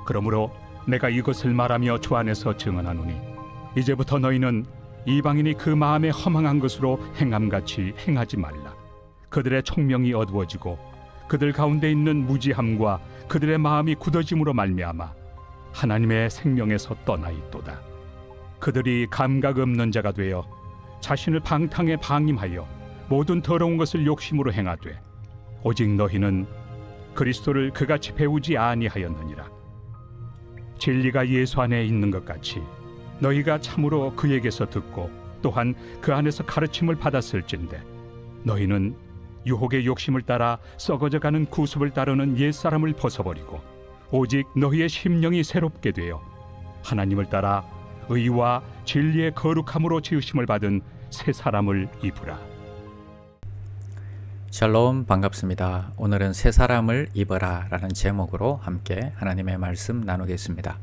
그러므로 내가 이것을 말하며 주 안에서 증언하노니 이제부터 너희는 이방인이 그 마음에 허망한 것으로 행함같이 행하지 말라. 그들의 총명이 어두워지고 그들 가운데 있는 무지함과 그들의 마음이 굳어짐으로 말미암아 하나님의 생명에서 떠나 있도다. 그들이 감각 없는 자가 되어 자신을 방탕에 방임하여 모든 더러운 것을 욕심으로 행하되 오직 너희는 그리스도를 그같이 배우지 아니하였느니라. 진리가 예수 안에 있는 것 같이 너희가 참으로 그에게서 듣고 또한 그 안에서 가르침을 받았을진데 너희는 유혹의 욕심을 따라 썩어져가는 구습을 따르는 옛사람을 벗어버리고 오직 너희의 심령이 새롭게 되어 하나님을 따라 의와 진리의 거룩함으로 지으심을 받은 새 사람을 입으라. 샬롬, 반갑습니다. 오늘은 새 사람을 입어라 라는 제목으로 함께 하나님의 말씀 나누겠습니다.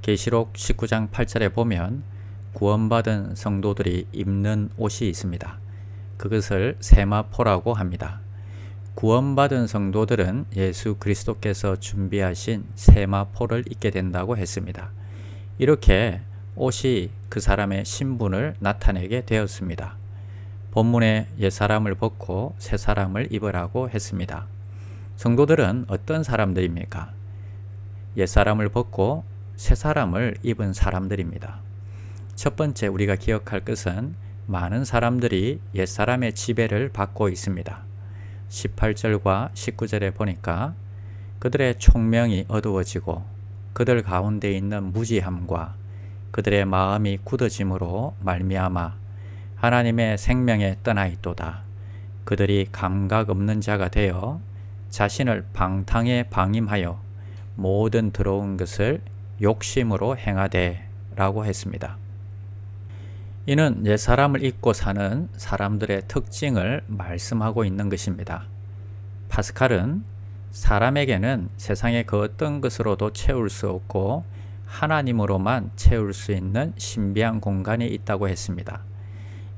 계시록 19장 8절에 보면 구원받은 성도들이 입는 옷이 있습니다. 그것을 세마포라고 합니다. 구원받은 성도들은 예수 그리스도께서 준비하신 세마포를 입게 된다고 했습니다. 이렇게 옷이 그 사람의 신분을 나타내게 되었습니다. 본문에 옛사람을 벗고 새사람을 입으라고 했습니다. 성도들은 어떤 사람들입니까? 옛사람을 벗고 새사람을 입은 사람들입니다. 첫 번째 우리가 기억할 것은 많은 사람들이 옛사람의 지배를 받고 있습니다. 18절과 19절에 보니까 그들의 총명이 어두워지고 그들 가운데 있는 무지함과 그들의 마음이 굳어짐으로 말미암아 하나님의 생명에 떠나 있도다. 그들이 감각 없는 자가 되어 자신을 방탕에 방임하여 모든 더러운 것을 욕심으로 행하되 라고 했습니다. 이는 옛사람을 입고 사는 사람들의 특징을 말씀하고 있는 것입니다. 파스칼은 사람에게는 세상의 그 어떤 것으로도 채울 수 없고 하나님으로만 채울 수 있는 신비한 공간이 있다고 했습니다.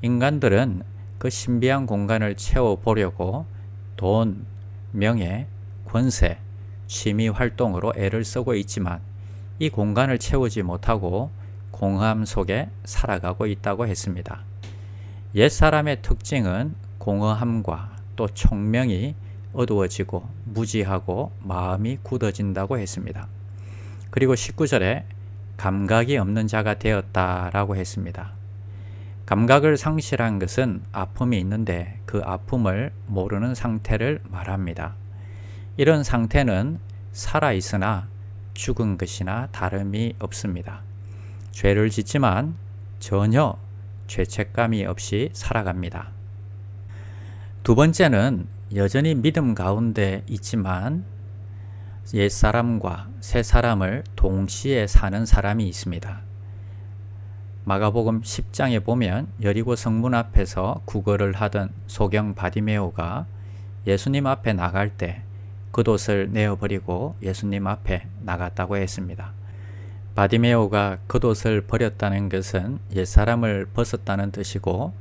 인간들은 그 신비한 공간을 채워보려고 돈, 명예, 권세, 취미 활동으로 애를 쓰고 있지만 이 공간을 채우지 못하고 공허함 속에 살아가고 있다고 했습니다. 옛사람의 특징은 공허함과 또 총명이 어두워지고 무지하고 마음이 굳어진다고 했습니다. 그리고 19절에 감각이 없는 자가 되었다라고 했습니다. 감각을 상실한 것은 아픔이 있는데 그 아픔을 모르는 상태를 말합니다. 이런 상태는 살아있으나 죽은 것이나 다름이 없습니다. 죄를 짓지만 전혀 죄책감이 없이 살아갑니다. 두 번째는 여전히 믿음 가운데 있지만 옛사람과 새사람을 동시에 사는 사람이 있습니다. 마가복음 10장에 보면 여리고 성문 앞에서 구걸을 하던 소경 바디메오가 예수님 앞에 나갈 때 겉옷을 내어버리고 예수님 앞에 나갔다고 했습니다. 바디메오가 겉옷을 버렸다는 것은 옛사람을 벗었다는 뜻이고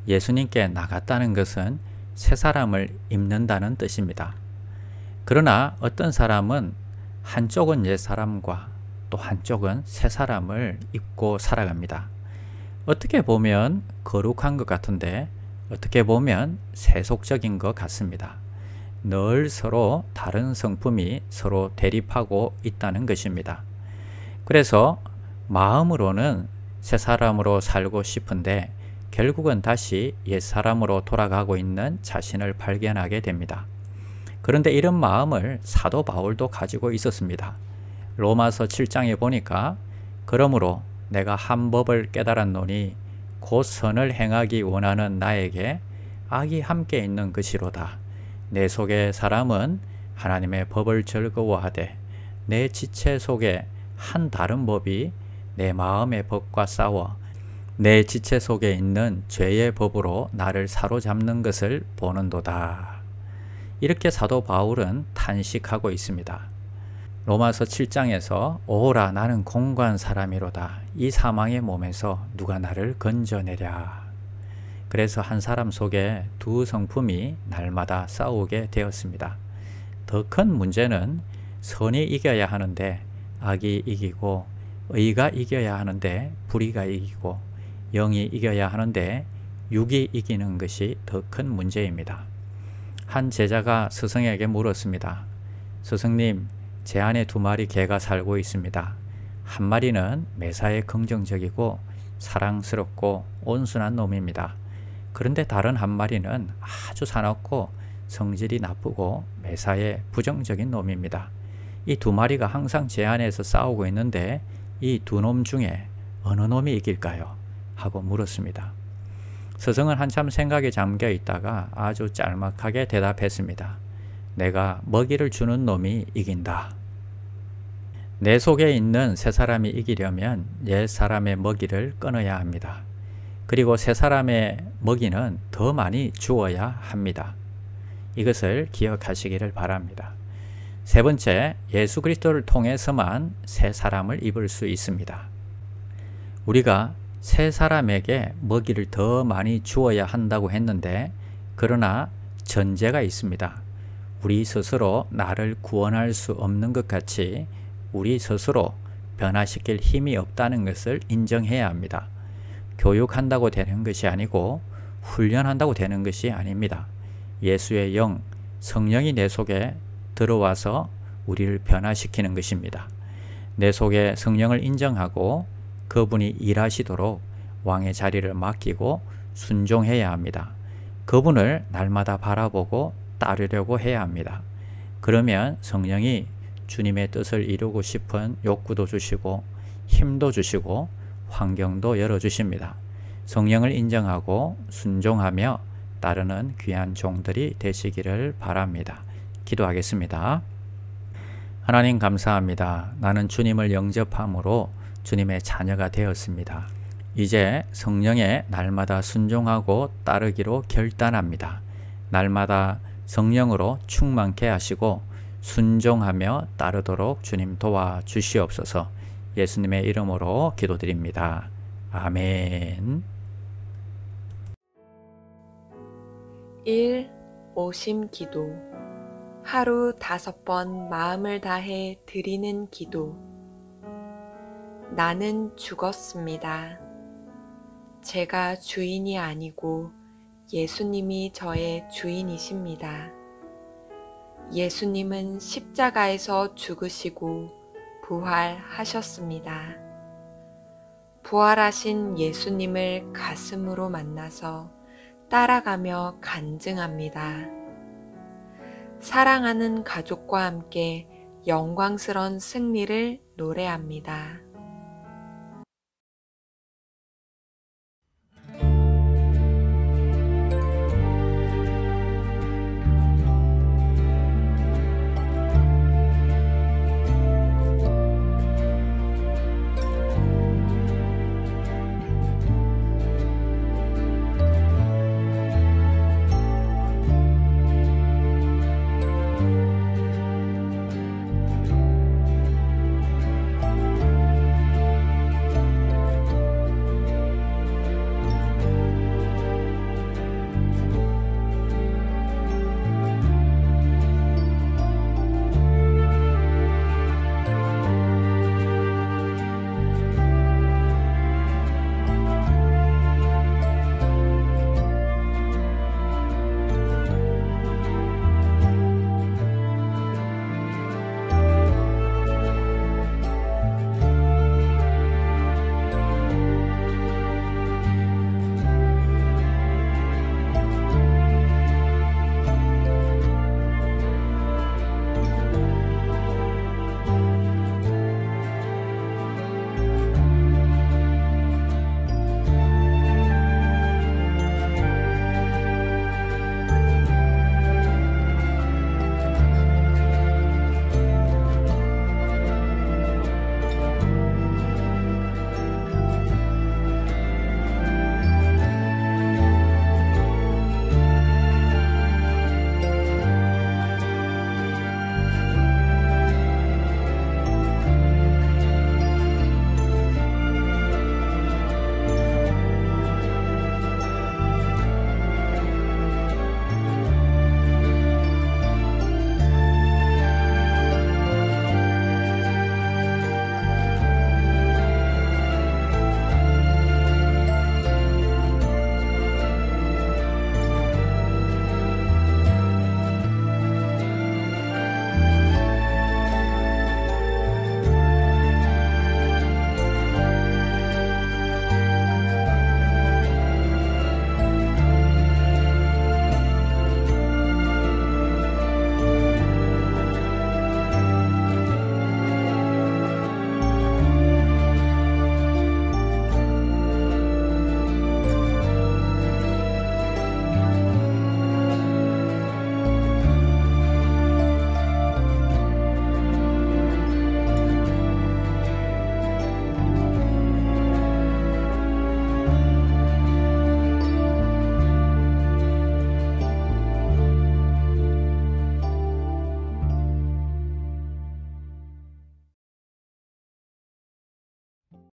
예수님께 나갔다는 것은 새사람을 입는다는 뜻입니다. 그러나 어떤 사람은 한쪽은 옛사람과 또 한쪽은 새사람을 입고 살아갑니다. 어떻게 보면 거룩한 것 같은데 어떻게 보면 세속적인 것 같습니다. 늘 서로 다른 성품이 서로 대립하고 있다는 것입니다. 그래서 마음으로는 새사람으로 살고 싶은데 결국은 다시 옛사람으로 돌아가고 있는 자신을 발견하게 됩니다. 그런데 이런 마음을 사도 바울도 가지고 있었습니다. 로마서 7장에 보니까 그러므로 내가 한 법을 깨달았노니 곧 선을 행하기 원하는 나에게 악이 함께 있는 것이로다. 내 속의 사람은 하나님의 법을 즐거워하되 내 지체 속에 한 다른 법이 내 마음의 법과 싸워 내 지체 속에 있는 죄의 법으로 나를 사로잡는 것을 보는도다. 이렇게 사도 바울은 탄식하고 있습니다. 로마서 7장에서 오라 나는 공고한 사람이로다. 이 사망의 몸에서 누가 나를 건져내랴. 그래서 한 사람 속에 두 성품이 날마다 싸우게 되었습니다. 더 큰 문제는 선이 이겨야 하는데 악이 이기고 의가 이겨야 하는데 불의가 이기고 영이 이겨야 하는데 육이 이기는 것이 더 큰 문제입니다. 한 제자가 스승에게 물었습니다. 스승님, 제 안에 2마리 개가 살고 있습니다. 한 마리는 매사에 긍정적이고 사랑스럽고 온순한 놈입니다. 그런데 다른 한 마리는 아주 사납고 성질이 나쁘고 매사에 부정적인 놈입니다. 이 2마리가 항상 제 안에서 싸우고 있는데 이 2놈 중에 어느 놈이 이길까요? 하고 물었습니다. 스승은 한참 생각에 잠겨 있다가 아주 짤막하게 대답했습니다. 내가 먹이를 주는 놈이 이긴다. 내 속에 있는 새 사람이 이기려면 옛 사람의 먹이를 끊어야 합니다. 그리고 새 사람의 먹이는 더 많이 주어야 합니다. 이것을 기억하시기를 바랍니다. 세 번째, 예수 그리스도를 통해서만 새 사람을 입을 수 있습니다. 우리가 새 사람에게 먹이를 더 많이 주어야 한다고 했는데, 그러나 전제가 있습니다. 우리 스스로 나를 구원할 수 없는 것 같이 우리 스스로 변화시킬 힘이 없다는 것을 인정해야 합니다. 교육한다고 되는 것이 아니고 훈련한다고 되는 것이 아닙니다. 예수의 영, 성령이 내 속에 들어와서 우리를 변화시키는 것입니다. 내 속에 성령을 인정하고 그분이 일하시도록 왕의 자리를 맡기고 순종해야 합니다. 그분을 날마다 바라보고 따르려고 해야 합니다. 그러면 성령이 주님의 뜻을 이루고 싶은 욕구도 주시고 힘도 주시고 환경도 열어주십니다. 성령을 인정하고 순종하며 따르는 귀한 종들이 되시기를 바랍니다. 기도하겠습니다. 하나님 감사합니다. 나는 주님을 영접함으로 주님의 자녀가 되었습니다. 이제 성령에 날마다 순종하고 따르기로 결단합니다. 날마다 성령으로 충만케 하시고 순종하며 따르도록 주님 도와주시옵소서. 예수님의 이름으로 기도드립니다. 아멘. 1. 오심 기도. 하루 5번 마음을 다해 드리는 기도. 나는 죽었습니다. 제가 주인이 아니고 예수님이 저의 주인이십니다. 예수님은 십자가에서 죽으시고 부활하셨습니다. 부활하신 예수님을 가슴으로 만나서 따라가며 간증합니다. 사랑하는 가족과 함께 영광스러운 승리를 노래합니다.